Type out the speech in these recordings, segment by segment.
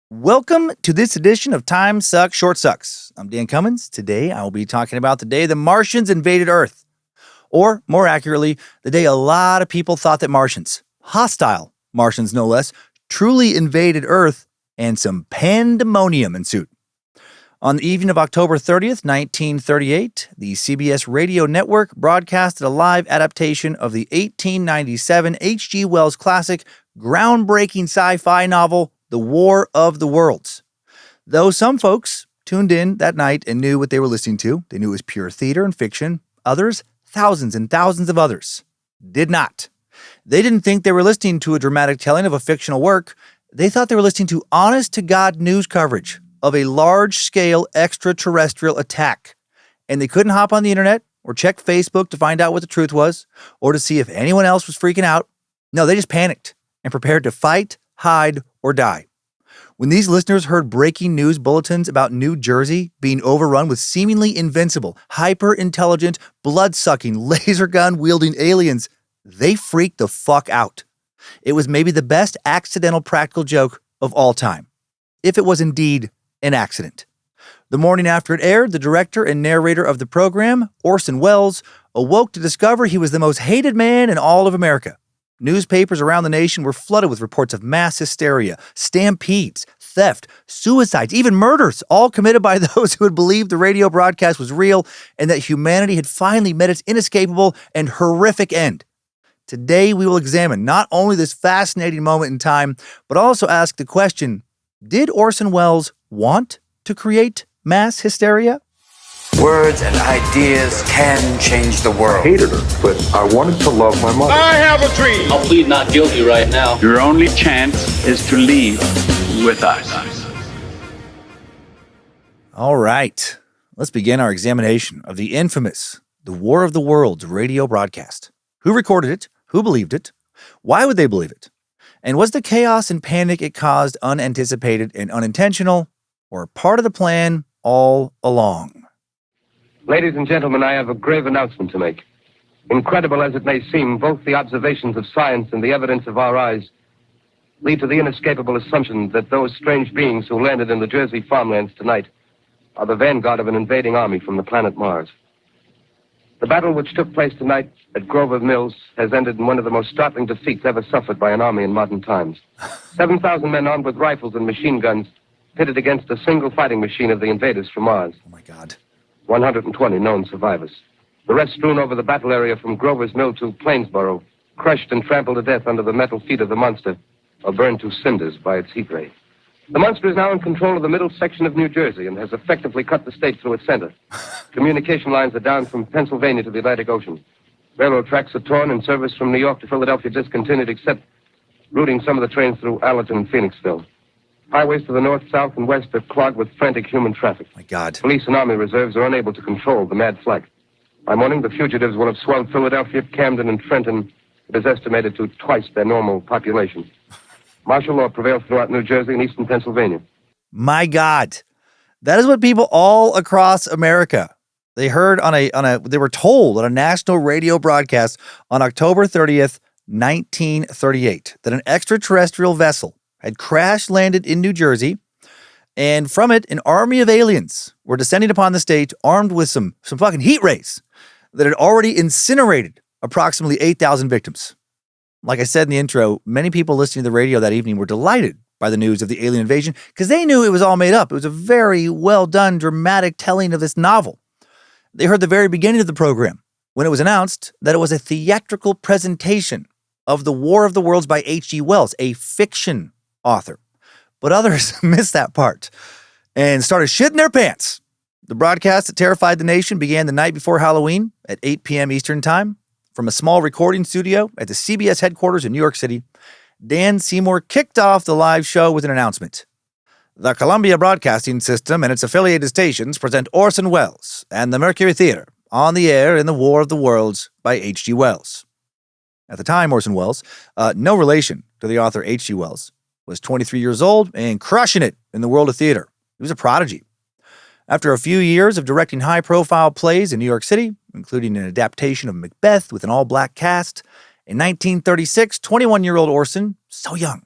Welcome to this edition of Time Sucks, Short Sucks. I'm Dan Cummins. Today I will be talking about the day the Martians invaded Earth. Or, more accurately, the day a lot of people thought that Martians, hostile Martians no less, truly invaded Earth and some pandemonium ensued. On the evening of October 30th, 1938, the CBS Radio Network broadcasted a live adaptation of the 1897 H.G. Wells classic, groundbreaking sci-fi novel, The War of the Worlds. Though some folks tuned in that night and knew what they were listening to, they knew it was pure theater and fiction, others, thousands and thousands of others, did not. They didn't think they were listening to a dramatic telling of a fictional work. They thought they were listening to honest-to-God news coverage of a large-scale extraterrestrial attack. And they couldn't hop on the internet or check Facebook to find out what the truth was or to see if anyone else was freaking out. No, they just panicked and prepared to fight, hide, or die. When these listeners heard breaking news bulletins about New Jersey being overrun with seemingly invincible, hyper-intelligent, blood-sucking, laser gun-wielding aliens, they freaked the fuck out. It was maybe the best accidental practical joke of all time, if it was indeed an accident. The morning after it aired, the director and narrator of the program, Orson Welles, awoke to discover he was the most hated man in all of America. Newspapers around the nation were flooded with reports of mass hysteria, stampedes, theft, suicides, even murders, all committed by those who had believed the radio broadcast was real and that humanity had finally met its inescapable and horrific end. Today, we will examine not only this fascinating moment in time, but also ask the question, did Orson Welles want to create mass hysteria? Words and ideas can change the world. I hated her, but I wanted to love my mother. I have a dream. I'll plead not guilty right now. Your only chance is to leave with us. All right, let's begin our examination of the infamous The War of the Worlds radio broadcast. Who recorded it? Who believed it? Why would they believe it? And was the chaos and panic it caused unanticipated and unintentional, or part of the plan all along? Ladies and gentlemen, I have a grave announcement to make. Incredible as it may seem, both the observations of science and the evidence of our eyes lead to the inescapable assumption that those strange beings who landed in the Jersey farmlands tonight are the vanguard of an invading army from the planet Mars. The battle which took place tonight at Grover Mills has ended in one of the most startling defeats ever suffered by an army in modern times. 7,000 men armed with rifles and machine guns pitted against a single fighting machine of the invaders from Mars. Oh my God. 120 known survivors. The rest strewn over the battle area from Grover's Mill to Plainsboro, crushed and trampled to death under the metal feet of the monster, or burned to cinders by its heat ray. The monster is now in control of the middle section of New Jersey and has effectively cut the state through its center. Communication lines are down from Pennsylvania to the Atlantic Ocean. Railroad tracks are torn and service from New York to Philadelphia discontinued except routing some of the trains through Allerton and Phoenixville. Highways to the north, south, and west are clogged with frantic human traffic. My God. Police and army reserves are unable to control the mad flight. By morning, the fugitives will have swelled Philadelphia, Camden, and Trenton. It is estimated to twice their normal population. Martial law prevails throughout New Jersey and eastern Pennsylvania. My God. That is what people all across America, they heard they were told on a national radio broadcast on October 30th, 1938, that an extraterrestrial vessel had crash-landed in New Jersey, and from it, an army of aliens were descending upon the state armed with some fucking heat rays that had already incinerated approximately 8,000 victims. Like I said in the intro, many people listening to the radio that evening were delighted by the news of the alien invasion because they knew it was all made up. It was a very well-done, dramatic telling of this novel. They heard the very beginning of the program when it was announced that it was a theatrical presentation of The War of the Worlds by H.G. Wells, a fiction author. But others missed that part and started shitting their pants. The broadcast that terrified the nation began the night before Halloween at 8 p.m. Eastern Time. From a small recording studio at the CBS headquarters in New York City, Dan Seymour kicked off the live show with an announcement. The Columbia Broadcasting System and its affiliated stations present Orson Welles and the Mercury Theater on the air in The War of the Worlds by H.G. Wells. At the time, Orson Welles, no relation to the author H.G. Wells, was 23 years old and crushing it in the world of theater. He was a prodigy. After a few years of directing high-profile plays in New York City, including an adaptation of Macbeth with an all-black cast, in 1936, 21-year-old Orson, so young,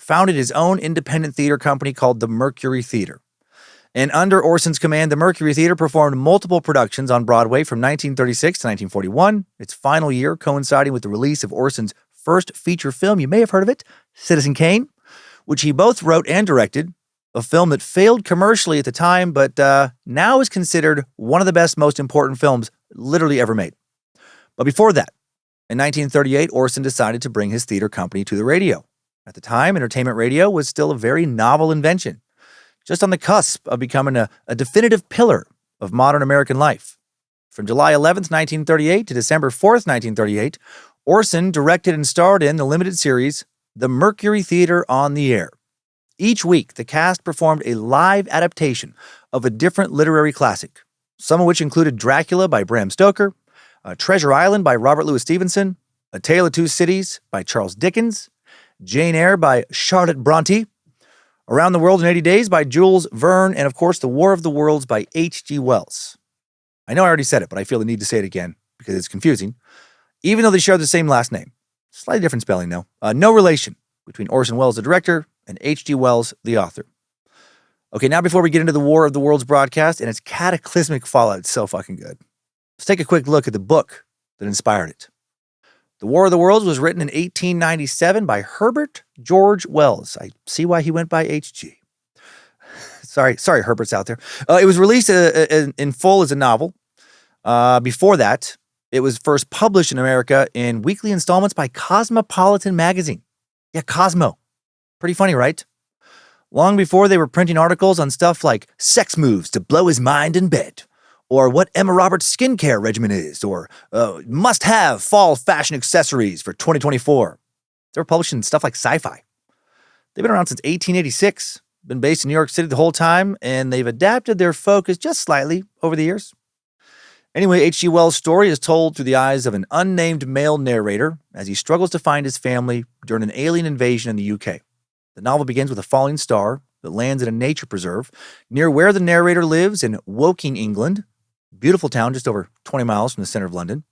founded his own independent theater company called the Mercury Theater. And under Orson's command, the Mercury Theater performed multiple productions on Broadway from 1936 to 1941, its final year coinciding with the release of Orson's first feature film. You may have heard of it, Citizen Kane, which he both wrote and directed, a film that failed commercially at the time, but now is considered one of the best, most important films literally ever made. But before that, in 1938, Orson decided to bring his theater company to the radio. At the time, entertainment radio was still a very novel invention, just on the cusp of becoming a definitive pillar of modern American life. From July 11th, 1938 to December 4th, 1938, Orson directed and starred in the limited series, The Mercury Theater on the Air. Each week, the cast performed a live adaptation of a different literary classic, some of which included Dracula by Bram Stoker, Treasure Island by Robert Louis Stevenson, A Tale of Two Cities by Charles Dickens, Jane Eyre by Charlotte Bronte, Around the World in 80 Days by Jules Verne, and of course, The War of the Worlds by H.G. Wells. I know I already said it, but I feel the need to say it again because it's confusing, even though they share the same last name. Slightly different spelling, though. No relation between Orson Welles, the director, and H.G. Wells, the author. Okay, now before we get into the War of the Worlds broadcast and its cataclysmic fallout, it's so fucking good. Let's take a quick look at the book that inspired it. The War of the Worlds was written in 1897 by Herbert George Wells. I see why he went by H.G. Sorry, Herbert's out there. It was released in full as a novel. Before that, it was first published in America in weekly installments by Cosmopolitan magazine. Yeah, Cosmo. Pretty funny, right? Long before they were printing articles on stuff like sex moves to blow his mind in bed, or what Emma Roberts' skincare regimen is, or must-have fall fashion accessories for 2024. They were publishing stuff like sci-fi. They've been around since 1886, been based in New York City the whole time, and they've adapted their focus just slightly over the years. Anyway, H.G. Wells' story is told through the eyes of an unnamed male narrator as he struggles to find his family during an alien invasion in the UK. The novel begins with a falling star that lands in a nature preserve near where the narrator lives in Woking, England. Beautiful town just over 20 miles from the center of London.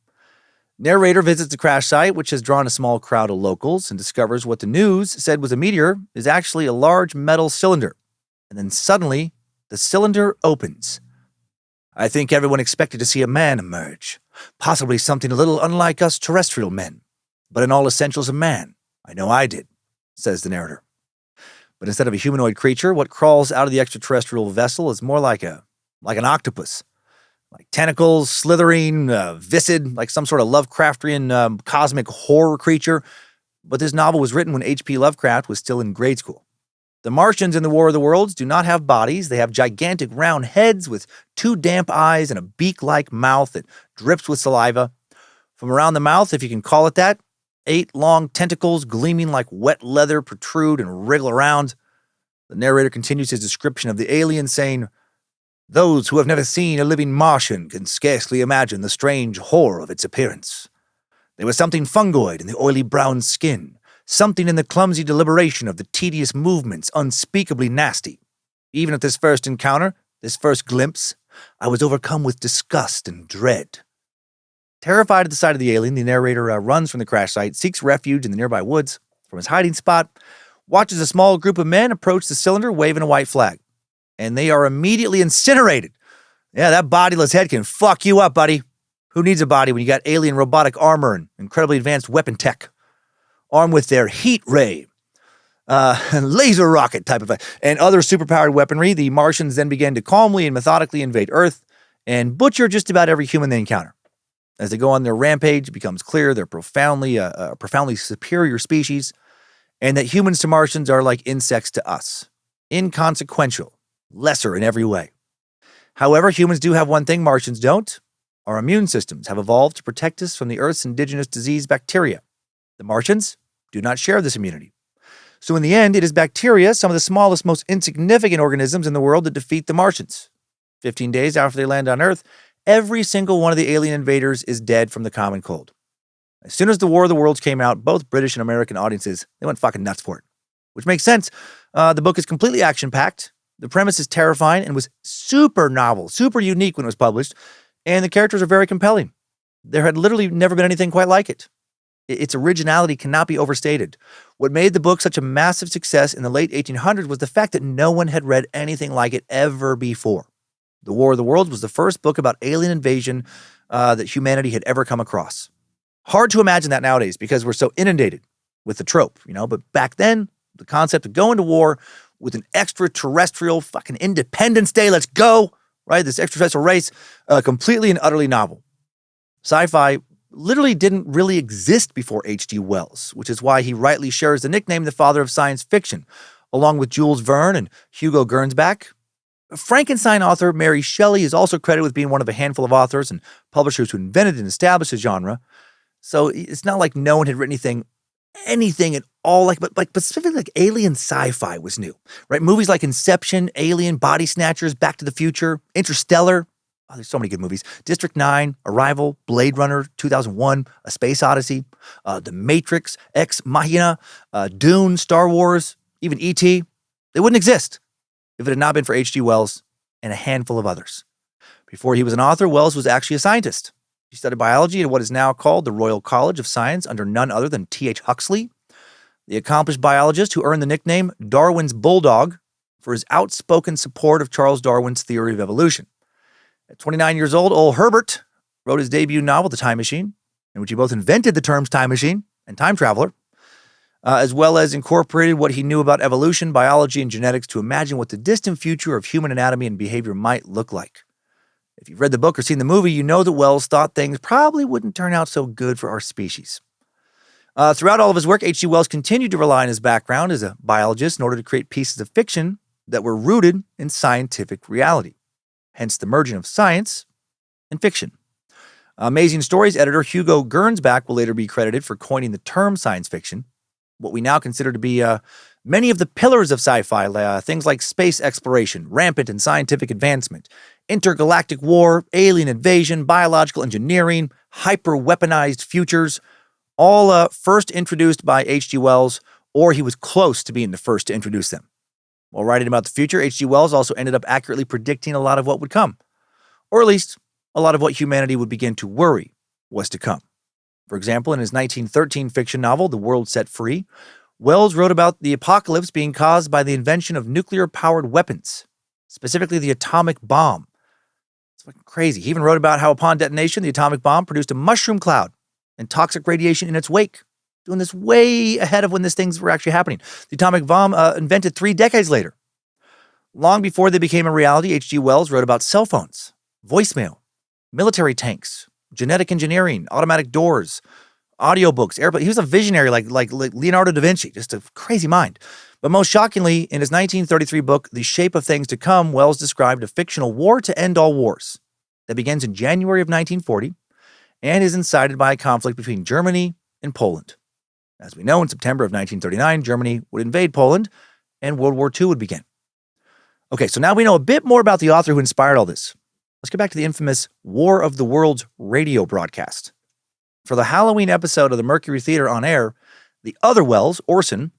Narrator visits the crash site, which has drawn a small crowd of locals, and discovers what the news said was a meteor is actually a large metal cylinder. And then suddenly, the cylinder opens. I think everyone expected to see a man emerge, possibly something a little unlike us terrestrial men, but in all essentials a man. I know I did, says the narrator. But instead of a humanoid creature, what crawls out of the extraterrestrial vessel is more like an octopus. Like tentacles, slithering, viscid, like some sort of Lovecraftian cosmic horror creature. But this novel was written when H.P. Lovecraft was still in grade school. The Martians in the War of the Worlds do not have bodies. They have gigantic round heads with two damp eyes and a beak-like mouth that drips with saliva. From around the mouth, if you can call it that, 8 long tentacles gleaming like wet leather protrude and wriggle around. The narrator continues his description of the alien, saying, "Those who have never seen a living Martian can scarcely imagine the strange horror of its appearance. There was something fungoid in the oily brown skin, something in the clumsy deliberation of the tedious movements unspeakably nasty. Even at this first encounter, this first glimpse, I was overcome with disgust and dread." Terrified at the sight of the alien, the narrator runs from the crash site, seeks refuge in the nearby woods. From his hiding spot, watches a small group of men approach the cylinder waving a white flag. And they are immediately incinerated. Yeah, that bodiless head can fuck you up, buddy. Who needs a body when you got alien robotic armor and incredibly advanced weapon tech? Armed with their heat ray, laser rocket type of, and other superpowered weaponry, the Martians then begin to calmly and methodically invade Earth and butcher just about every human they encounter. As they go on their rampage, it becomes clear they're profoundly superior species, and that humans to Martians are like insects to us. Inconsequential, lesser in every way. However, humans do have one thing Martians don't. Our immune systems have evolved to protect us from the Earth's indigenous disease bacteria. The Martians do not share this immunity. So in the end, it is bacteria, some of the smallest, most insignificant organisms in the world, that defeat the Martians. 15 days after they land on Earth, every single one of the alien invaders is dead from the common cold. As soon as the War of the Worlds came out, both British and American audiences, they went fucking nuts for it. Which makes sense. The book is completely action-packed. The premise is terrifying and was super novel, super unique when it was published. And the characters are very compelling. There had literally never been anything quite like it. Its originality cannot be overstated. What made the book such a massive success in the late 1800s was the fact that no one had read anything like it ever before. The War of the Worlds was the first book about alien invasion that humanity had ever come across. Hard to imagine that nowadays because we're so inundated with the trope, but back then, the concept of going to war with an extraterrestrial fucking Independence Day, let's go, right? This extraterrestrial race, completely and utterly novel. Sci-fi literally didn't really exist before H.G. Wells, which is why he rightly shares the nickname the father of science fiction, along with Jules Verne and Hugo Gernsback. Frankenstein author Mary Shelley is also credited with being one of a handful of authors and publishers who invented and established the genre. So it's not like no one had written anything at all, but specifically like alien sci-fi was new, right? Movies like Inception, Alien, Body Snatchers, Back to the Future, Interstellar. Oh, there's so many good movies. District 9, Arrival, Blade Runner, 2001, A Space Odyssey, The Matrix, Ex Machina, Dune, Star Wars, even E.T. They wouldn't exist if it had not been for H.G. Wells and a handful of others. Before he was an author, Wells was actually a scientist. He studied biology at what is now called the Royal College of Science under none other than T.H. Huxley, the accomplished biologist who earned the nickname Darwin's Bulldog for his outspoken support of Charles Darwin's theory of evolution. At 29 years old, old Herbert wrote his debut novel, The Time Machine, in which he both invented the terms time machine and time traveler, as well as incorporated what he knew about evolution, biology, and genetics to imagine what the distant future of human anatomy and behavior might look like. If you've read the book or seen the movie, you know that Wells thought things probably wouldn't turn out so good for our species. Throughout all of his work, H.G. Wells continued to rely on his background as a biologist in order to create pieces of fiction that were rooted in scientific reality. Hence the merging of science and fiction. Amazing Stories editor Hugo Gernsback will later be credited for coining the term science fiction, what we now consider to be many of the pillars of sci-fi, things like space exploration, rampant and scientific advancement, intergalactic war, alien invasion, biological engineering, hyper-weaponized futures, all first introduced by H.G. Wells, or he was close to being the first to introduce them. While writing about the future, H.G. Wells also ended up accurately predicting a lot of what would come, or at least a lot of what humanity would begin to worry was to come. For example, in his 1913 fiction novel, The World Set Free, Wells wrote about the apocalypse being caused by the invention of nuclear-powered weapons, specifically the atomic bomb. It's fucking crazy. He even wrote about how upon detonation, the atomic bomb produced a mushroom cloud and toxic radiation in its wake, doing this way ahead of when these things were actually happening. The atomic bomb invented 3 decades later. Long before they became a reality, H.G. Wells wrote about cell phones, voicemail, military tanks, genetic engineering, automatic doors, audiobooks, airplanes. He was a visionary like Leonardo da Vinci, just a crazy mind. But most shockingly, in his 1933 book, The Shape of Things to Come, Wells described a fictional war to end all wars that begins in January of 1940 and is incited by a conflict between Germany and Poland. As we know, in September of 1939, Germany would invade Poland and World War II would begin. Okay, so now we know a bit more about the author who inspired all this. Let's get back to the infamous War of the Worlds radio broadcast. For the Halloween episode of the Mercury Theater on air, the other Wells, Orson,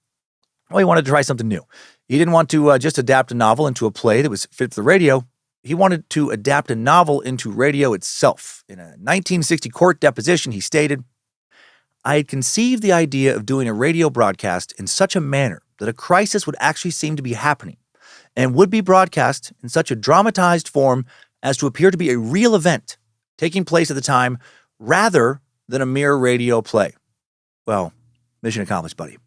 he wanted to try something new. He didn't want to just adapt a novel into a play that was fit for the radio. He wanted to adapt a novel into radio itself. In a 1960 court deposition, he stated, "I had conceived the idea of doing a radio broadcast in such a manner that a crisis would actually seem to be happening and would be broadcast in such a dramatized form as to appear to be a real event taking place at the time rather than a mere radio play." Well, mission accomplished, buddy.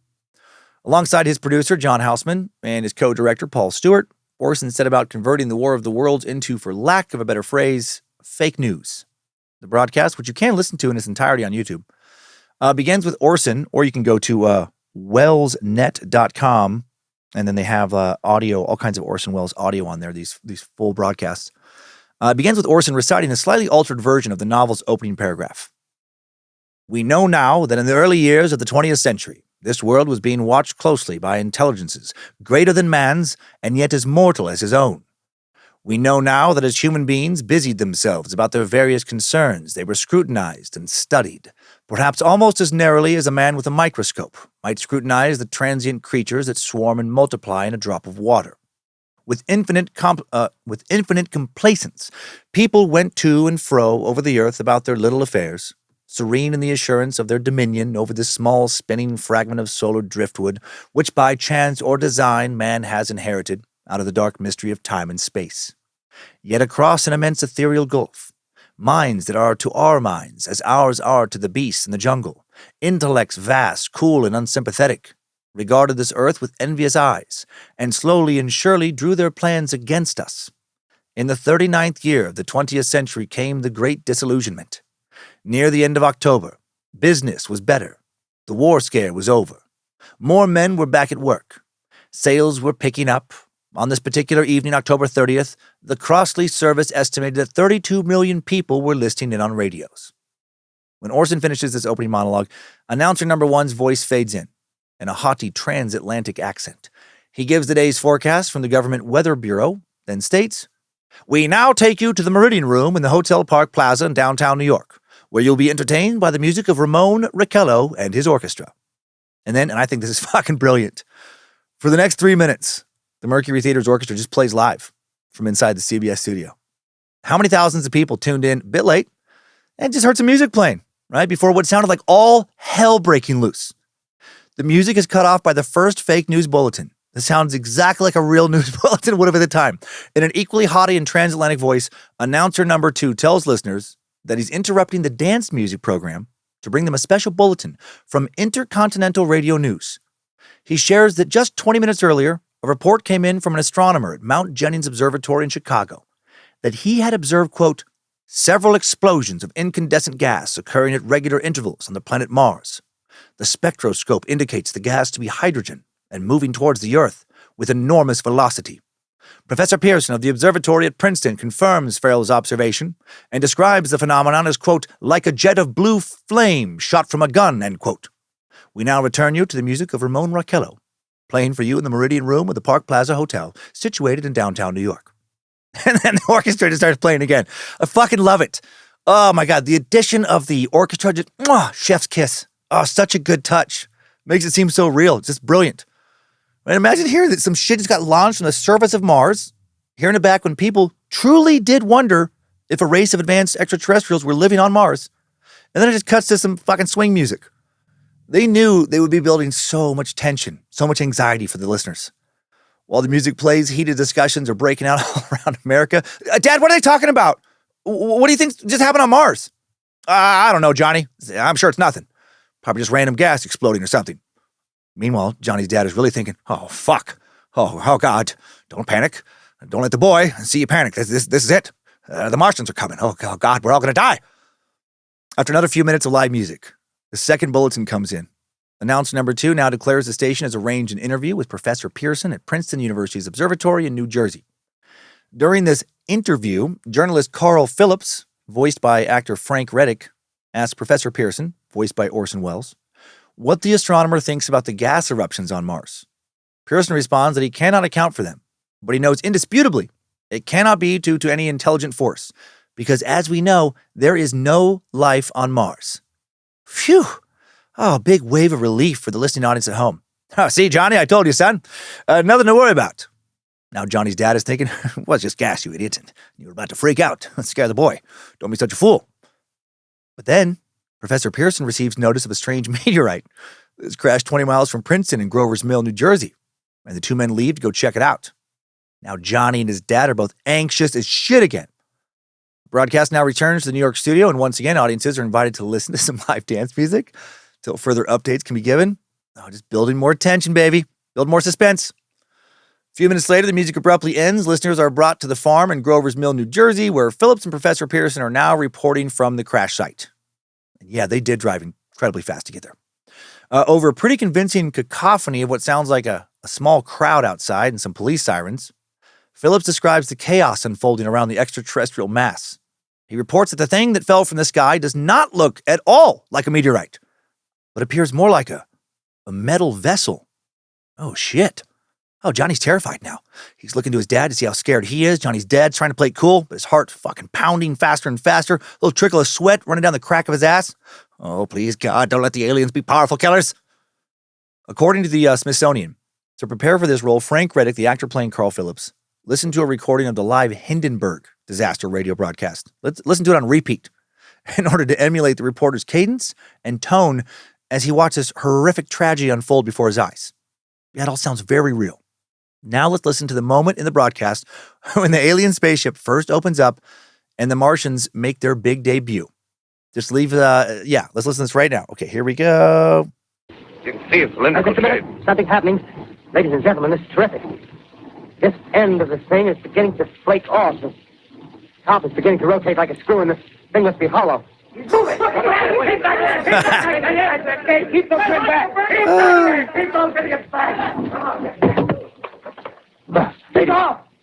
Alongside his producer, John Houseman, and his co-director, Paul Stewart, Orson set about converting the War of the Worlds into, for lack of a better phrase, fake news. The broadcast, which you can listen to in its entirety on YouTube, begins with Orson, or you can go to wellsnet.com, and then they have audio, all kinds of Orson Welles audio on there, these full broadcasts. It begins with Orson reciting a slightly altered version of the novel's opening paragraph. "We know now that in the early years of the 20th century, this world was being watched closely by intelligences greater than man's and yet as mortal as his own. We know now that as human beings busied themselves about their various concerns, they were scrutinized and studied, perhaps almost as narrowly as a man with a microscope might scrutinize the transient creatures that swarm and multiply in a drop of water. With infinite complacence, people went to and fro over the earth about their little affairs, serene in the assurance of their dominion over this small spinning fragment of solar driftwood, which by chance or design man has inherited out of the dark mystery of time and space. Yet across an immense ethereal gulf, minds that are to our minds as ours are to the beasts in the jungle, intellects vast, cool, and unsympathetic, regarded this earth with envious eyes, and slowly and surely drew their plans against us. In the 39th year of the 20th century came the Great Disillusionment. Near the end of October, business was better. The war scare was over. More men were back at work. Sales were picking up. On this particular evening, October 30th, the Crossley service estimated that 32 million people were listening in on radios. When Orson finishes this opening monologue, announcer number one's voice fades in a haughty transatlantic accent. He gives the day's forecast from the Government Weather Bureau, then states, "We now take you to the Meridian Room in the Hotel Park Plaza in downtown New York, where you'll be entertained by the music of Ramon Raquello and his orchestra." And then, and I think this is fucking brilliant, for the next 3 minutes, the Mercury Theater's orchestra just plays live from inside the CBS studio. How many thousands of people tuned in a bit late and just heard some music playing, right, before what sounded like all hell breaking loose? The music is cut off by the first fake news bulletin. This sounds exactly like a real news bulletin would have at the time. In an equally haughty and transatlantic voice, announcer number two tells listeners that he's interrupting the dance music program to bring them a special bulletin from Intercontinental Radio News. He shares that just 20 minutes earlier, a report came in from an astronomer at Mount Jennings Observatory in Chicago that he had observed, quote, several explosions of incandescent gas occurring at regular intervals on the planet Mars. The spectroscope indicates the gas to be hydrogen and moving towards the Earth with enormous velocity. Professor Pearson of the observatory at Princeton confirms Farrell's observation and describes the phenomenon as, quote, like a jet of blue flame shot from a gun, end quote. We now return you to the music of Ramon Raquello, playing for you in the Meridian Room of the Park Plaza Hotel, situated in downtown New York. And then the orchestra just starts playing again. I fucking love it. Oh my God, the addition of the orchestra, just, chef's kiss. Oh, such a good touch. Makes it seem so real. It's just brilliant. And imagine hearing that some shit just got launched from the surface of Mars, hearing it back when people truly did wonder if a race of advanced extraterrestrials were living on Mars. And then it just cuts to some fucking swing music. They knew they would be building so much tension, so much anxiety for the listeners. While the music plays, heated discussions are breaking out all around America. Dad, what are they talking about? What do you think just happened on Mars? I don't know, Johnny. I'm sure it's nothing. Probably just random gas exploding or something. Meanwhile, Johnny's dad is really thinking, oh, fuck. Oh, God. Don't panic. Don't let the boy see you panic. This is it. The Martians are coming. Oh, God, we're all going to die. After another few minutes of live music, the second bulletin comes in. Announcer number two now declares the station has arranged an interview with Professor Pearson at Princeton University's Observatory in New Jersey. During this interview, journalist Carl Phillips, voiced by actor Frank Reddick, asked Professor Pearson, voiced by Orson Welles, what the astronomer thinks about the gas eruptions on Mars. Pearson responds that he cannot account for them, but he knows indisputably it cannot be due to any intelligent force, because as we know, there is no life on Mars. Phew! Oh, a big wave of relief for the listening audience at home. Oh, see, Johnny, I told you, son. Nothing to worry about. Now Johnny's dad is thinking, well, it's just gas, you idiot. And you were about to freak out. Scare the boy. Don't be such a fool. But then, Professor Pearson receives notice of a strange meteorite. It's crashed 20 miles from Princeton in Grover's Mill, New Jersey. And the two men leave to go check it out. Now Johnny and his dad are both anxious as shit again. The broadcast now returns to the New York studio, and once again, audiences are invited to listen to some live dance music until further updates can be given. Oh, just building more tension, baby. Build more suspense. A few minutes later, the music abruptly ends. Listeners are brought to the farm in Grover's Mill, New Jersey, where Phillips and Professor Pearson are now reporting from the crash site. And yeah, they did drive incredibly fast to get there. Over a pretty convincing cacophony of what sounds like a small crowd outside and some police sirens, Phillips describes the chaos unfolding around the extraterrestrial mass. He reports that the thing that fell from the sky does not look at all like a meteorite, but appears more like a metal vessel. Oh, shit. Oh, Johnny's terrified now. He's looking to his dad to see how scared he is. Johnny's dad's trying to play it cool, but his heart fucking pounding faster and faster. A little trickle of sweat running down the crack of his ass. Oh, please, God, don't let the aliens be powerful killers. According to the Smithsonian, to prepare for this role, Frank Reddick, the actor playing Carl Phillips, listened to a recording of the live Hindenburg disaster radio broadcast. Let's listen to it on repeat. in order to emulate the reporter's cadence and tone as he watched this horrific tragedy unfold before his eyes. Yeah, it all sounds very real. Now let's listen to the moment in the broadcast when the alien spaceship first opens up and the Martians make their big debut. Just leave, let's listen to this right now. Okay, here we go. You can see it's cylindrical shape. Something's happening. Ladies and gentlemen, this is terrific. This end of the thing is beginning to flake off. The top is beginning to rotate like a screw, and this thing must be hollow. Keep those men back! Keep those idiots back! Ladies,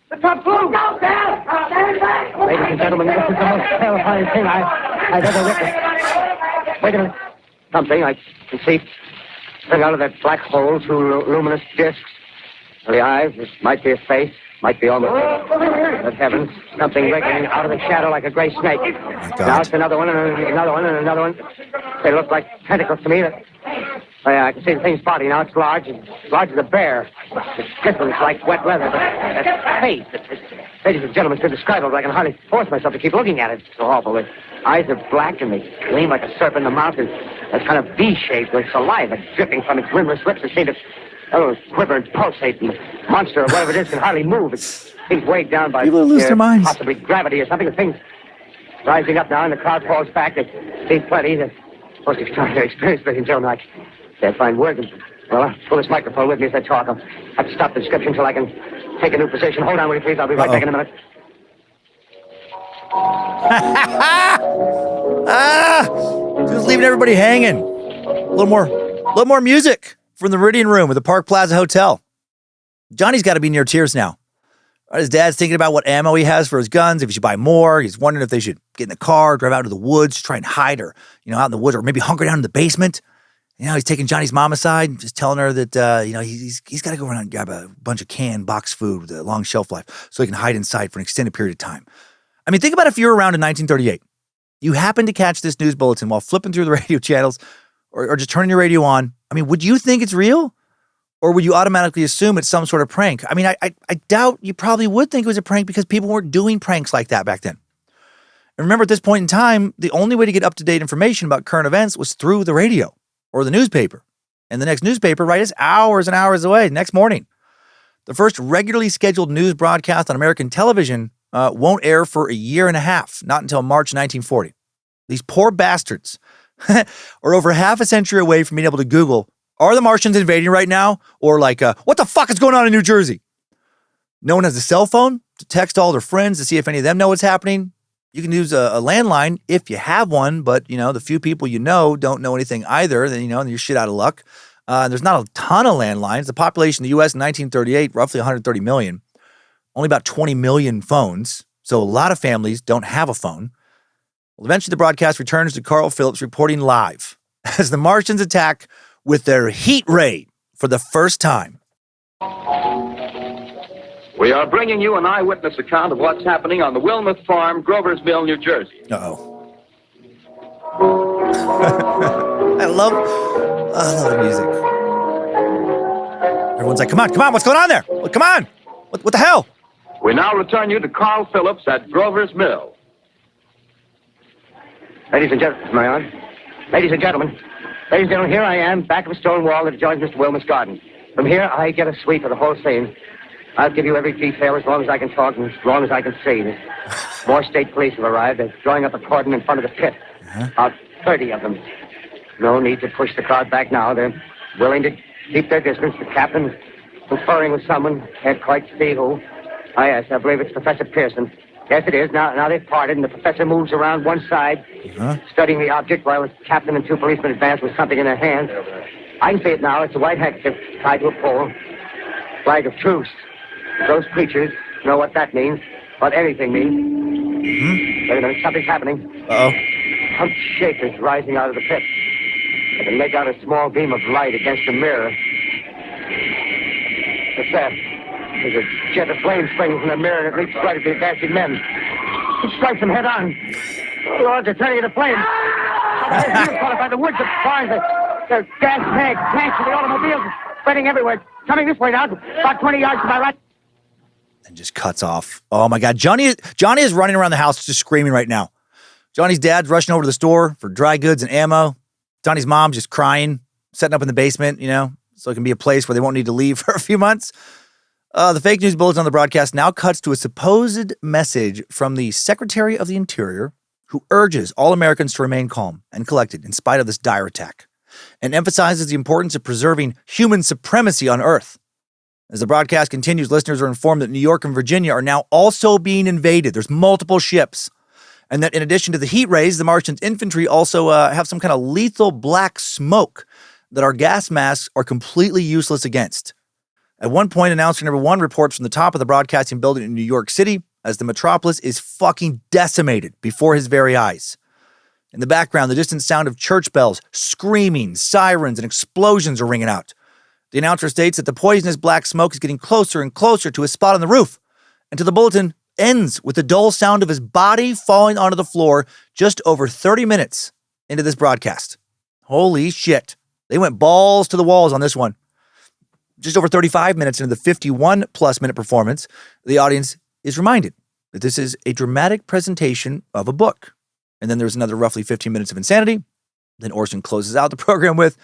The top blew! Go down! Stand back! ladies and gentlemen, this is the most terrifying thing I've ever witnessed. Wait a minute. Something I can see spring out of that black hole through luminous discs. The eyes, it might be a face, might be almost but heavens, something wriggling out of the shadow like a gray snake. Now it's another one, and another one, and another one. They look like tentacles to me. I can see the thing's body now. It's large as a bear. It glistens like wet leather, but that face, ladies and gentlemen, it's indescribable. I can hardly force myself to keep looking at it. It's so awful. The eyes are black, and they gleam like a serpent in the mouth. That's kind of V-shaped with saliva dripping from its rimless lips. It seems to quiver and pulsate, and the monster or whatever it is can hardly move. It seems weighed down by people lose their minds. Possibly gravity or something. The thing's rising up now, and the crowd falls back. They see plenty. The most extraordinary experience, ladies and gentlemen. I can't find words. Well, I'll pull this microphone with me as I talk. I'll have to stop the description until I can take a new position. Hold on, will you please? I'll be right back in a minute. Just leaving everybody hanging. A little more music from the Meridian Room at the Park Plaza Hotel. Johnny's got to be near tears now. His dad's thinking about what ammo he has for his guns, if he should buy more. He's wondering if they should get in the car, drive out into the woods, try and hide, or out in the woods, or maybe hunker down in the basement. He's taking Johnny's mom aside, just telling her that he's got to go around and grab a bunch of canned box food with a long shelf life so he can hide inside for an extended period of time. I mean, think about if you were around in 1938. You happened to catch this news bulletin while flipping through the radio channels or just turning your radio on. I mean, would you think it's real? Or would you automatically assume it's some sort of prank? I mean, I doubt you probably would think it was a prank because people weren't doing pranks like that back then. And remember, at this point in time, the only way to get up-to-date information about current events was through the radio or the newspaper. And the next newspaper, right, is hours and hours away, next morning. The first regularly scheduled news broadcast on American television won't air for a year and a half, not until March 1940. These poor bastards are over half a century away from being able to Google, are the Martians invading right now? Or what the fuck is going on in New Jersey? No one has a cell phone to text all their friends to see if any of them know what's happening. You can use a landline if you have one, but, the few people don't know anything either. Then, you're shit out of luck. There's not a ton of landlines. The population in the U.S. in 1938, roughly 130 million. Only about 20 million phones. So a lot of families don't have a phone. Well, eventually the broadcast returns to Carl Phillips reporting live as the Martians attack with their heat ray for the first time. We are bringing you an eyewitness account of what's happening on the Wilmuth Farm, Grover's Mill, New Jersey. Uh-oh. I love the music. Everyone's like, come on, what's going on there? Come on, what the hell? We now return you to Carl Phillips at Grover's Mill. Ladies and gentlemen, am I on? Ladies and gentlemen, here I am, back of a stone wall that adjoins Mr. Wilmuth's garden. From here, I get a sweep of the whole scene. I'll give you every detail as long as I can talk and as long as I can see. More state police have arrived. They're drawing up a cordon in front of the pit. About 30 of them. No need to push the crowd back now. They're willing to keep their distance. The captain is conferring with someone. Can't quite see who. Yes, I believe it's Professor Pearson. Yes, it is. Now they've parted, and the professor moves around one side, studying the object, while the captain and two policemen advance with something in their hands. I can see it now. It's a white handkerchief tied to a pole. Flag of truce. Those creatures know what that means, what anything means. Wait a minute, something's happening. Uh-oh. Humped shakers rising out of the pit. I can make out a small beam of light against a mirror. What's that? There's a jet of flame springs from the mirror, and it leaps right at the advancing men. It strikes them head on. Oh, Lord, they're turning into flames. Caught up by the woods, the barns, the gas tanks of the automobiles spreading everywhere. Coming this way now, about 20 yards to my right. And just cuts off. Oh, my God. Johnny is running around the house just screaming right now. Johnny's dad's rushing over to the store for dry goods and ammo. Johnny's mom's just crying, setting up in the basement, so it can be a place where they won't need to leave for a few months. The fake news bulletin on the broadcast now cuts to a supposed message from the Secretary of the Interior, who urges all Americans to remain calm and collected in spite of this dire attack, and emphasizes the importance of preserving human supremacy on Earth. As the broadcast continues, listeners are informed that New York and Virginia are now also being invaded. There's multiple ships. And that in addition to the heat rays, the Martians' infantry also have some kind of lethal black smoke that our gas masks are completely useless against. At one point, announcer number one reports from the top of the broadcasting building in New York City as the metropolis is fucking decimated before his very eyes. In the background, the distant sound of church bells, screaming, sirens, and explosions are ringing out. The announcer states that the poisonous black smoke is getting closer and closer to his spot on the roof, until the bulletin ends with the dull sound of his body falling onto the floor just over 30 minutes into this broadcast. Holy shit. They went balls to the walls on this one. Just over 35 minutes into the 51-plus minute performance, the audience is reminded that this is a dramatic presentation of a book. And then there's another roughly 15 minutes of insanity. Then Orson closes out the program with,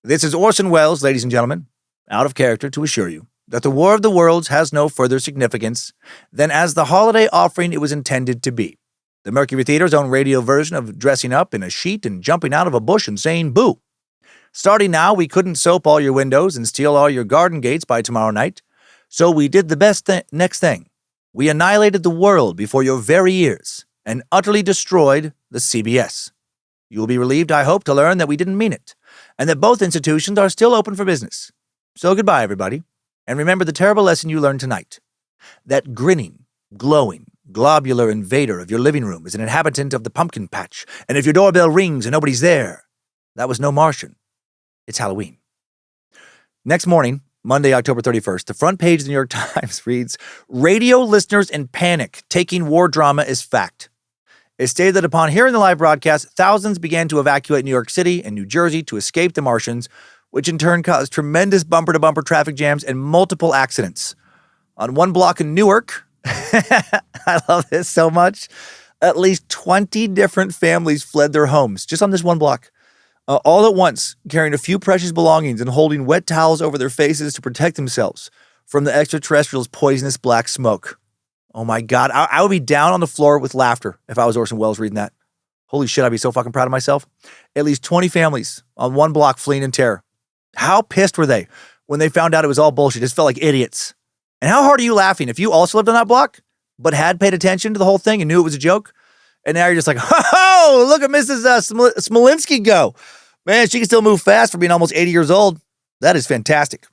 "This is Orson Welles, ladies and gentlemen, out of character to assure you that the War of the Worlds has no further significance than as the holiday offering it was intended to be. The Mercury Theater's own radio version of dressing up in a sheet and jumping out of a bush and saying boo. Starting now, we couldn't soap all your windows and steal all your garden gates by tomorrow night, so we did the next thing. We annihilated the world before your very ears and utterly destroyed the CBS. You will be relieved, I hope, to learn that we didn't mean it, and that both institutions are still open for business. So goodbye, everybody, and remember the terrible lesson you learned tonight. That grinning, glowing, globular invader of your living room is an inhabitant of the pumpkin patch, and if your doorbell rings and nobody's there, that was no Martian. It's Halloween." Next morning, Monday, October 31st, the front page of the New York Times reads, "Radio listeners in panic, taking war drama as fact." It stated that upon hearing the live broadcast, thousands began to evacuate New York City and New Jersey to escape the Martians, which in turn caused tremendous bumper-to-bumper traffic jams and multiple accidents. On one block in Newark, I love this so much, at least 20 different families fled their homes just on this one block. All at once, carrying a few precious belongings and holding wet towels over their faces to protect themselves from the extraterrestrials' poisonous black smoke. Oh my God, I would be down on the floor with laughter if I was Orson Welles reading that. Holy shit, I'd be so fucking proud of myself. At least 20 families on one block fleeing in terror. How pissed were they when they found out it was all bullshit? Just felt like idiots. And how hard are you laughing if you also lived on that block, but had paid attention to the whole thing and knew it was a joke? And now you're just like, oh, look at Mrs. Smolinski go. Man, she can still move fast for being almost 80 years old. That is fantastic.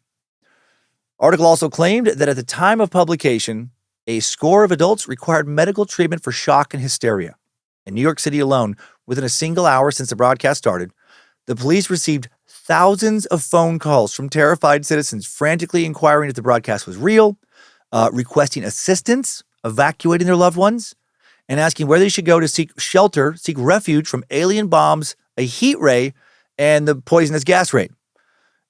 Article also claimed that at the time of publication, a score of adults required medical treatment for shock and hysteria. In New York City alone, within a single hour since the broadcast started, the police received thousands of phone calls from terrified citizens frantically inquiring if the broadcast was real, requesting assistance, evacuating their loved ones, and asking where they should go to seek shelter, seek refuge from alien bombs, a heat ray, and the poisonous gas raid.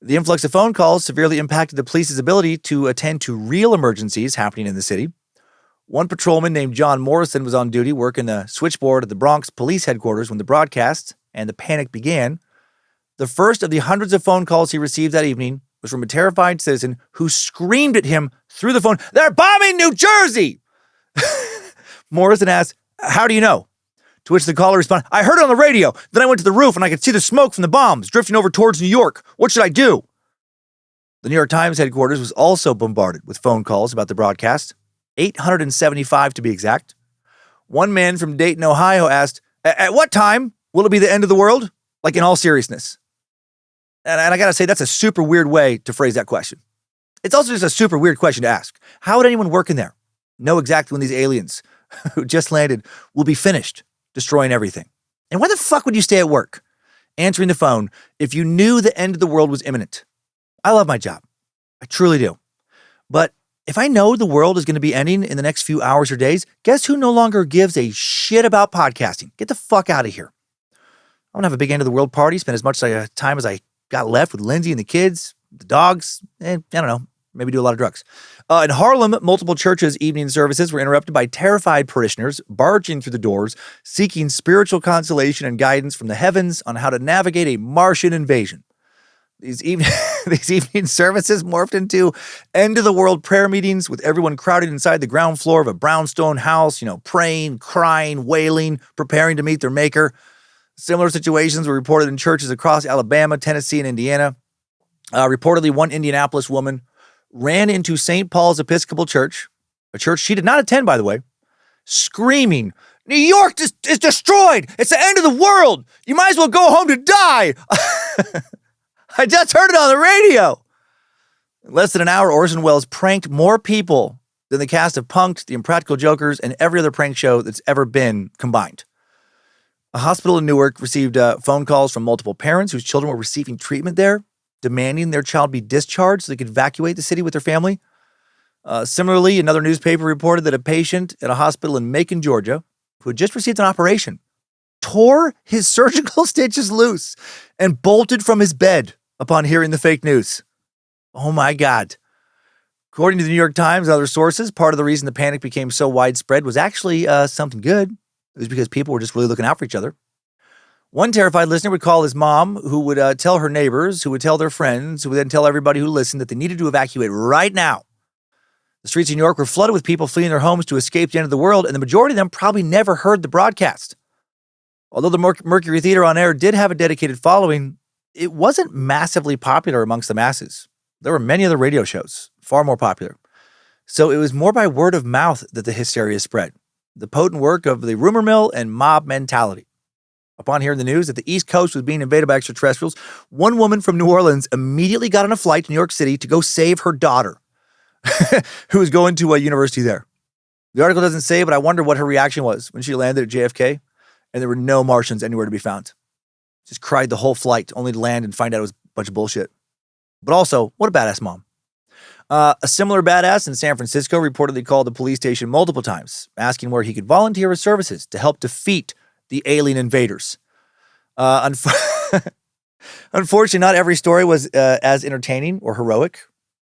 The influx of phone calls severely impacted the police's ability to attend to real emergencies happening in the city. One patrolman named John Morrison was on duty working the switchboard at the Bronx police headquarters when the broadcast and the panic began. The first of the hundreds of phone calls he received that evening was from a terrified citizen who screamed at him through the phone, "They're bombing New Jersey!" Morrison asked, "How do you know?" To which the caller responded, "I heard it on the radio. Then I went to the roof and I could see the smoke from the bombs drifting over towards New York. What should I do?" The New York Times headquarters was also bombarded with phone calls about the broadcast, 875 to be exact. One man from Dayton, Ohio asked, "At what time will it be the end of the world?" Like in all seriousness. And I gotta say, that's a super weird way to phrase that question. It's also just a super weird question to ask. How would anyone working there know exactly when these aliens who just landed will be finished destroying everything? And why the fuck would you stay at work answering the phone if you knew the end of the world was imminent? I love my job. I truly do. But if I know the world is going to be ending in the next few hours or days, guess who no longer gives a shit about podcasting? Get the fuck out of here. I'm going to have a big end of the world party, spend as much time as I got left with Lindsay and the kids, the dogs, and I don't know, Maybe do a lot of drugs. In Harlem, multiple churches' evening services were interrupted by terrified parishioners barging through the doors, seeking spiritual consolation and guidance from the heavens on how to navigate a Martian invasion. These evening services morphed into end-of-the-world prayer meetings with everyone crowded inside the ground floor of a brownstone house, praying, crying, wailing, preparing to meet their maker. Similar situations were reported in churches across Alabama, Tennessee, and Indiana. Reportedly, one Indianapolis woman ran into St. Paul's Episcopal Church, a church she did not attend, by the way, screaming, "New York is destroyed! It's the end of the world! You might as well go home to die!" I just heard it on the radio. In less than an hour, Orson Welles pranked more people than the cast of Punk'd, The Impractical Jokers, and every other prank show that's ever been combined. A hospital in Newark received phone calls from multiple parents whose children were receiving treatment there, demanding their child be discharged so they could evacuate the city with their family. Similarly, another newspaper reported that a patient at a hospital in Macon, Georgia, who had just received an operation, tore his surgical stitches loose and bolted from his bed upon hearing the fake news. Oh my God. According to the New York Times and other sources, part of the reason the panic became so widespread was actually something good. It was because people were just really looking out for each other. One terrified listener would call his mom, who would tell her neighbors, who would tell their friends, who would then tell everybody who listened that they needed to evacuate right now. The streets of New York were flooded with people fleeing their homes to escape the end of the world, and the majority of them probably never heard the broadcast. Although the Mercury Theater on air did have a dedicated following, it wasn't massively popular amongst the masses. There were many other radio shows, far more popular. So it was more by word of mouth that the hysteria spread, the potent work of the rumor mill and mob mentality. Upon hearing the news that the East Coast was being invaded by extraterrestrials, one woman from New Orleans immediately got on a flight to New York City to go save her daughter, who was going to a university there. The article doesn't say, but I wonder what her reaction was when she landed at JFK and there were no Martians anywhere to be found. Just cried the whole flight, only to land and find out it was a bunch of bullshit. But also, what a badass mom. A similar badass in San Francisco reportedly called the police station multiple times, asking where he could volunteer his services to help defeat the alien invaders. Unfortunately, not every story was as entertaining or heroic.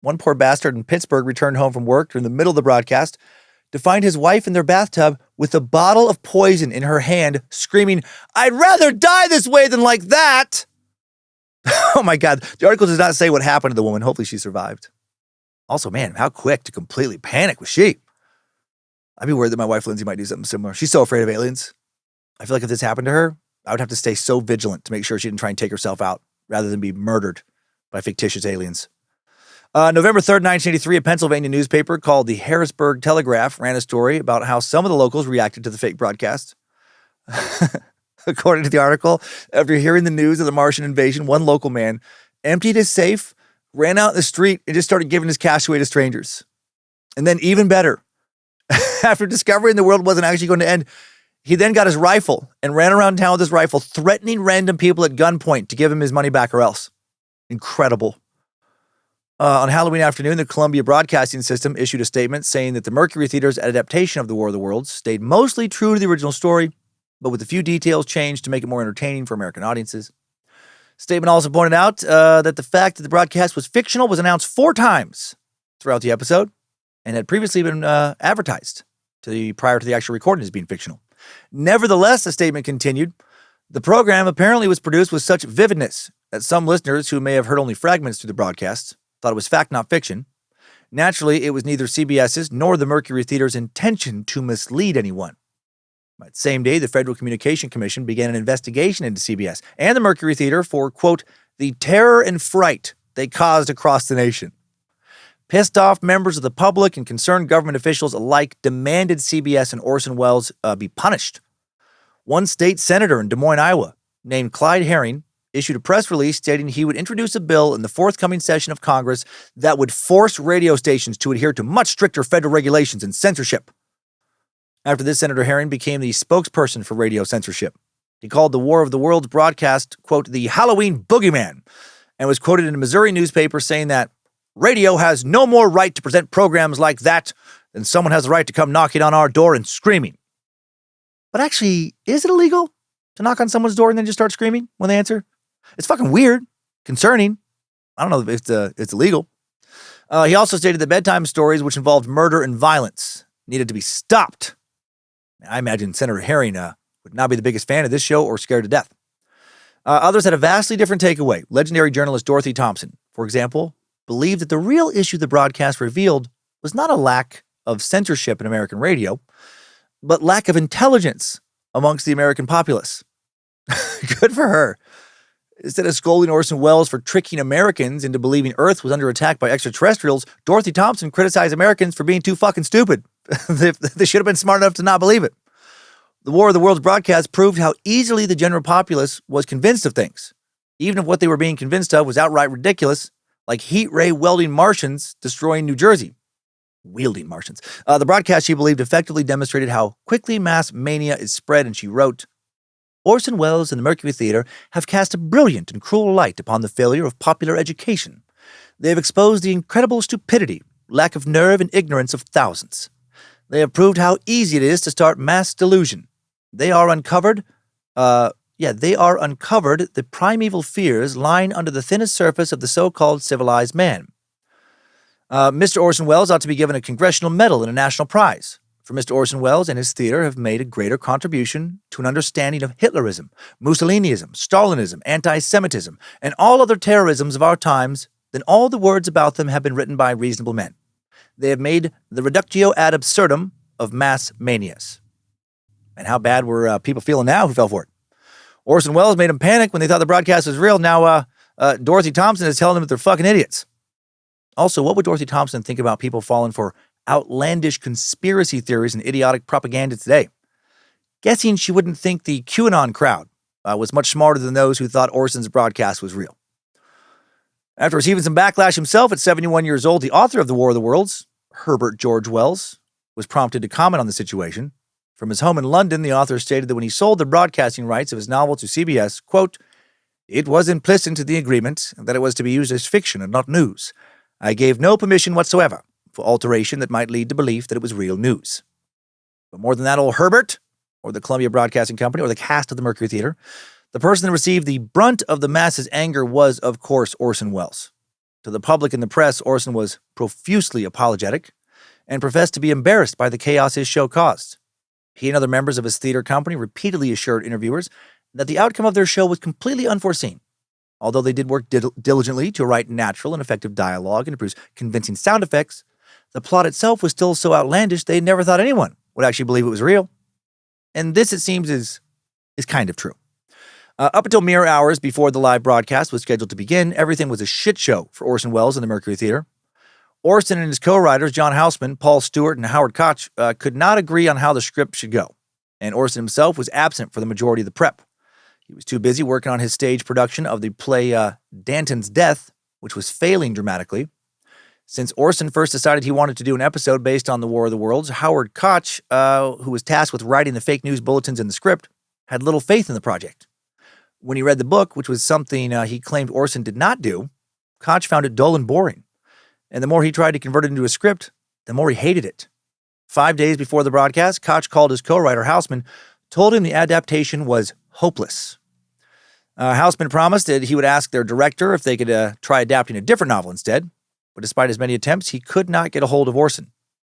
One poor bastard in Pittsburgh returned home from work during the middle of the broadcast to find his wife in their bathtub with a bottle of poison in her hand, screaming, "I'd rather die this way than like that." Oh my God. The article does not say what happened to the woman. Hopefully she survived. Also, man, how quick to completely panic was she? I'd be worried that my wife Lindsay might do something similar. She's so afraid of aliens. I feel like if this happened to her, I would have to stay so vigilant to make sure she didn't try and take herself out rather than be murdered by fictitious aliens. November 3rd, 1983, a Pennsylvania newspaper called the Harrisburg Telegraph ran a story about how some of the locals reacted to the fake broadcast. According to the article, after hearing the news of the Martian invasion, one local man emptied his safe, ran out in the street, and just started giving his cash away to strangers. And then even better, after discovering the world wasn't actually going to end, he then got his rifle and ran around town with his rifle, threatening random people at gunpoint to give him his money back or else. Incredible. On Halloween afternoon, the Columbia Broadcasting System issued a statement saying that the Mercury Theater's adaptation of The War of the Worlds stayed mostly true to the original story, but with a few details changed to make it more entertaining for American audiences. Statement also pointed out that the fact that the broadcast was fictional was announced 4 times throughout the episode and had previously been advertised prior to the actual recording as being fictional. Nevertheless, the statement continued, the program apparently was produced with such vividness that some listeners who may have heard only fragments through the broadcast thought it was fact, not fiction. Naturally, it was neither CBS's nor the Mercury Theater's intention to mislead anyone. That same day, the Federal Communication Commission began an investigation into CBS and the Mercury Theater for, quote, the terror and fright they caused across the nation. Pissed off members of the public and concerned government officials alike demanded CBS and Orson Welles be punished. One state senator in Des Moines, Iowa, named Clyde Herring, issued a press release stating he would introduce a bill in the forthcoming session of Congress that would force radio stations to adhere to much stricter federal regulations and censorship. After this, Senator Herring became the spokesperson for radio censorship. He called the War of the Worlds broadcast, quote, the Halloween boogeyman, and was quoted in a Missouri newspaper saying that radio has no more right to present programs like that than someone has the right to come knocking on our door and screaming. But actually, is it illegal to knock on someone's door and then just start screaming when they answer? It's fucking weird, concerning. I don't know if it's illegal. He also stated that bedtime stories which involved murder and violence needed to be stopped. I imagine Senator Herring would not be the biggest fan of this show or scared to death. Others had a vastly different takeaway. Legendary journalist Dorothy Thompson, for example, believed that the real issue the broadcast revealed was not a lack of censorship in American radio, but lack of intelligence amongst the American populace. Good for her. Instead of scolding Orson Welles for tricking Americans into believing Earth was under attack by extraterrestrials, Dorothy Thompson criticized Americans for being too fucking stupid. They should have been smart enough to not believe it. The War of the Worlds broadcast proved how easily the general populace was convinced of things, even if what they were being convinced of was outright ridiculous, like heat ray welding Martians destroying New Jersey. Wielding Martians. The broadcast, she believed, effectively demonstrated how quickly mass mania is spread, and she wrote, Orson Welles and the Mercury Theater have cast a brilliant and cruel light upon the failure of popular education. They have exposed the incredible stupidity, lack of nerve, and ignorance of thousands. They have proved how easy it is to start mass delusion. They are uncovered the primeval fears lying under the thinnest surface of the so-called civilized man. Mr. Orson Welles ought to be given a congressional medal and a national prize, for Mr. Orson Welles and his theater have made a greater contribution to an understanding of Hitlerism, Mussolinism, Stalinism, anti-Semitism, and all other terrorisms of our times than all the words about them have been written by reasonable men. They have made the reductio ad absurdum of mass manias. And how bad were people feeling now who fell for it? Orson Welles made them panic when they thought the broadcast was real. Now Dorothy Thompson is telling them that they're fucking idiots. Also, what would Dorothy Thompson think about people falling for outlandish conspiracy theories and idiotic propaganda today? Guessing she wouldn't think the QAnon crowd was much smarter than those who thought Orson's broadcast was real. After receiving some backlash himself at 71 years old, the author of The War of the Worlds, Herbert George Wells, was prompted to comment on the situation. From his home in London, the author stated that when he sold the broadcasting rights of his novel to CBS, quote, it was implicit in the agreement that it was to be used as fiction and not news. I gave no permission whatsoever for alteration that might lead to belief that it was real news. But more than that, old Herbert, or the Columbia Broadcasting Company, or the cast of the Mercury Theater, the person that received the brunt of the masses' anger was, of course, Orson Welles. To the public and the press, Orson was profusely apologetic and professed to be embarrassed by the chaos his show caused. He and other members of his theater company repeatedly assured interviewers that the outcome of their show was completely unforeseen. Although they did work diligently to write natural and effective dialogue and to produce convincing sound effects, the plot itself was still so outlandish they never thought anyone would actually believe it was real. And this, it seems, is kind of true. Up until mere hours before the live broadcast was scheduled to begin, everything was a shit show for Orson Welles and the Mercury Theater. Orson and his co-writers, John Houseman, Paul Stewart, and Howard Koch, could not agree on how the script should go, and Orson himself was absent for the majority of the prep. He was too busy working on his stage production of the play Danton's Death, which was failing dramatically. Since Orson first decided he wanted to do an episode based on the War of the Worlds, Howard Koch, who was tasked with writing the fake news bulletins in the script, had little faith in the project. When he read the book, which was something he claimed Orson did not do, Koch found it dull and boring. And the more he tried to convert it into a script, the more he hated it. 5 days before the broadcast, Koch called his co-writer Houseman, told him the adaptation was hopeless. Houseman promised that he would ask their director if they could try adapting a different novel instead, but despite his many attempts, he could not get a hold of Orson.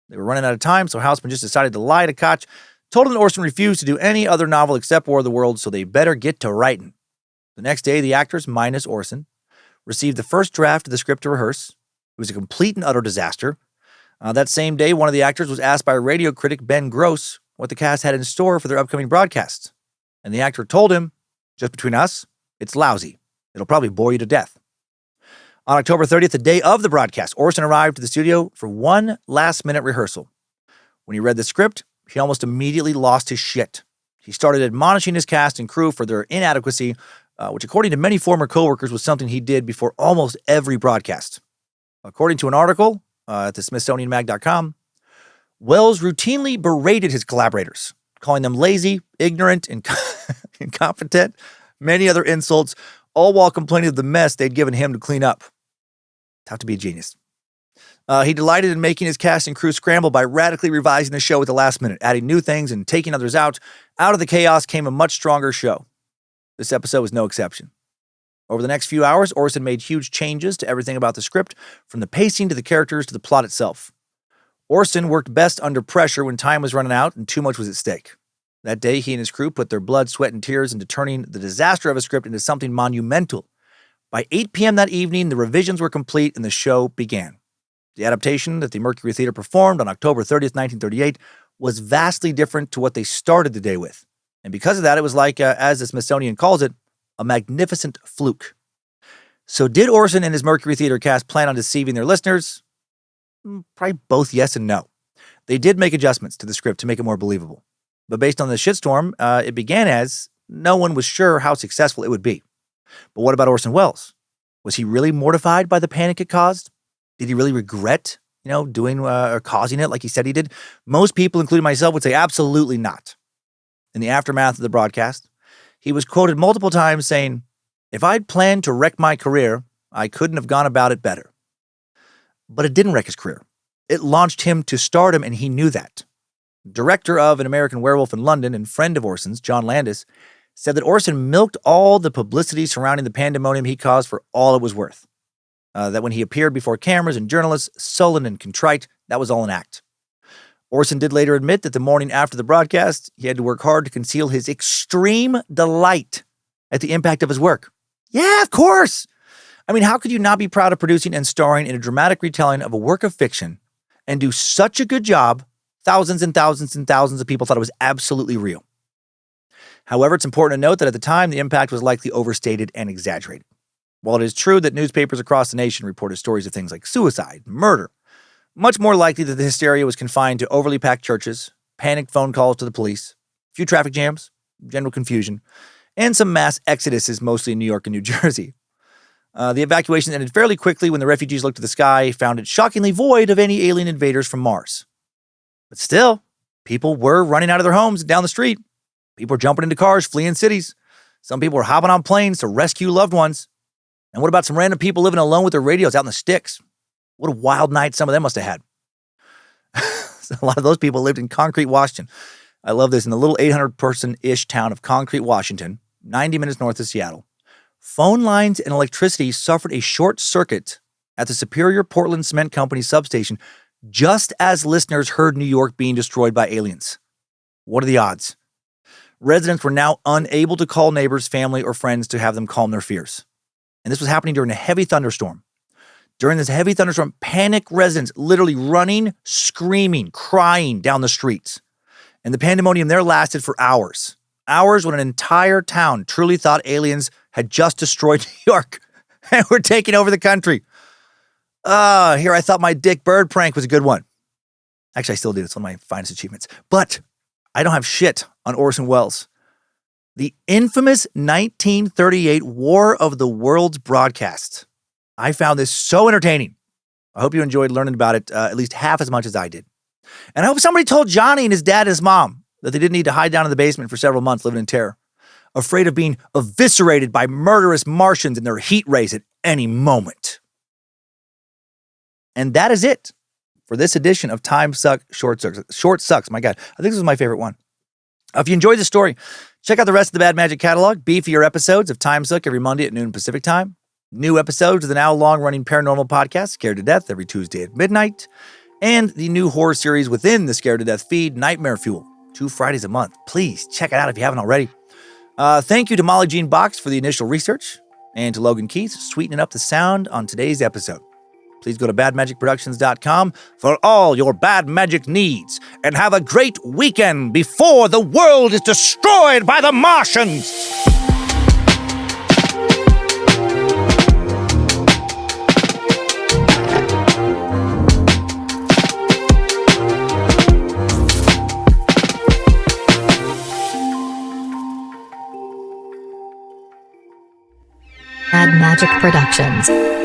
They were running out of time, so Houseman just decided to lie to Koch, told him that Orson refused to do any other novel except War of the Worlds, so they better get to writing. The next day, the actors, minus Orson, received the first draft of the script to rehearse. It was a complete and utter disaster. That same day, one of the actors was asked by radio critic Ben Gross what the cast had in store for their upcoming broadcast. And the actor told him, just between us, it's lousy. It'll probably bore you to death. On October 30th, the day of the broadcast, Orson arrived to the studio for one last-minute rehearsal. When he read the script, he almost immediately lost his shit. He started admonishing his cast and crew for their inadequacy, which according to many former coworkers was something he did before almost every broadcast. According to an article at the SmithsonianMag.com, Welles routinely berated his collaborators, calling them lazy, ignorant, and incompetent, many other insults, all while complaining of the mess they'd given him to clean up. Tough to be a genius. He delighted in making his cast and crew scramble by radically revising the show at the last minute, adding new things and taking others out. Out of the chaos came a much stronger show. This episode was no exception. Over the next few hours, Orson made huge changes to everything about the script, from the pacing to the characters to the plot itself. Orson worked best under pressure when time was running out and too much was at stake. That day, he and his crew put their blood, sweat, and tears into turning the disaster of a script into something monumental. By 8 p.m. that evening, the revisions were complete and the show began. The adaptation that the Mercury Theater performed on October 30th, 1938 was vastly different to what they started the day with. And because of that, it was like, as the Smithsonian calls it, a magnificent fluke. So did Orson and his Mercury Theater cast plan on deceiving their listeners? Probably both yes and no. They did make adjustments to the script to make it more believable. But based on the shitstorm, it began as no one was sure how successful it would be. But what about Orson Welles? Was he really mortified by the panic it caused? Did he really regret, doing or causing it like he said he did? Most people, including myself, would say absolutely not. In the aftermath of the broadcast, he was quoted multiple times saying, "If I'd planned to wreck my career, I couldn't have gone about it better." But it didn't wreck his career. It launched him to stardom, and he knew that. Director of An American Werewolf in London and friend of Orson's, John Landis, said that Orson milked all the publicity surrounding the pandemonium he caused for all it was worth. That when he appeared before cameras and journalists, sullen and contrite, that was all an act. Orson did later admit that the morning after the broadcast, he had to work hard to conceal his extreme delight at the impact of his work. Yeah, of course. I mean, how could you not be proud of producing and starring in a dramatic retelling of a work of fiction and do such a good job? Thousands and thousands and thousands of people thought it was absolutely real. However, it's important to note that at the time, the impact was likely overstated and exaggerated. While it is true that newspapers across the nation reported stories of things like suicide, murder, much more likely that the hysteria was confined to overly packed churches, panicked phone calls to the police, a few traffic jams, general confusion, and some mass exoduses, mostly in New York and New Jersey. The evacuation ended fairly quickly when the refugees looked to the sky, found it shockingly void of any alien invaders from Mars. But still, people were running out of their homes and down the street. People were jumping into cars, fleeing cities. Some people were hopping on planes to rescue loved ones. And what about some random people living alone with their radios out in the sticks? What a wild night some of them must have had. A lot of those people lived in Concrete, Washington. I love this. In the little 800-person-ish town of Concrete, Washington, 90 minutes north of Seattle, phone lines and electricity suffered a short circuit at the Superior Portland Cement Company substation just as listeners heard New York being destroyed by aliens. What are the odds? Residents were now unable to call neighbors, family, or friends to have them calm their fears. And this was happening during a heavy thunderstorm. During this heavy thunderstorm, panicked residents literally running, screaming, crying down the streets. And the pandemonium there lasted for hours. Hours when an entire town truly thought aliens had just destroyed New York and were taking over the country. Here I thought my Dick Bird prank was a good one. Actually, I still do. It's one of my finest achievements. But I don't have shit on Orson Welles. The infamous 1938 War of the Worlds broadcast. I found this so entertaining. I hope you enjoyed learning about it at least half as much as I did. And I hope somebody told Johnny and his dad and his mom that they didn't need to hide down in the basement for several months living in terror, afraid of being eviscerated by murderous Martians in their heat rays at any moment. And that is it for this edition of Time Suck, Short Sucks. Short Sucks, my God. I think this was my favorite one. If you enjoyed the story, check out the rest of the Bad Magic catalog. Beefier episodes of Time Suck every Monday at noon Pacific time. New episodes of the now long-running paranormal podcast, Scared to Death, every Tuesday at midnight. And the new horror series within the Scared to Death feed, Nightmare Fuel, 2 Fridays a month. Please check it out if you haven't already. Thank you to Molly Jean Box for the initial research, and to Logan Keith sweetening up the sound on today's episode. Please go to badmagicproductions.com for all your bad magic needs, and have a great weekend before the world is destroyed by the Martians! Bad Magic Productions.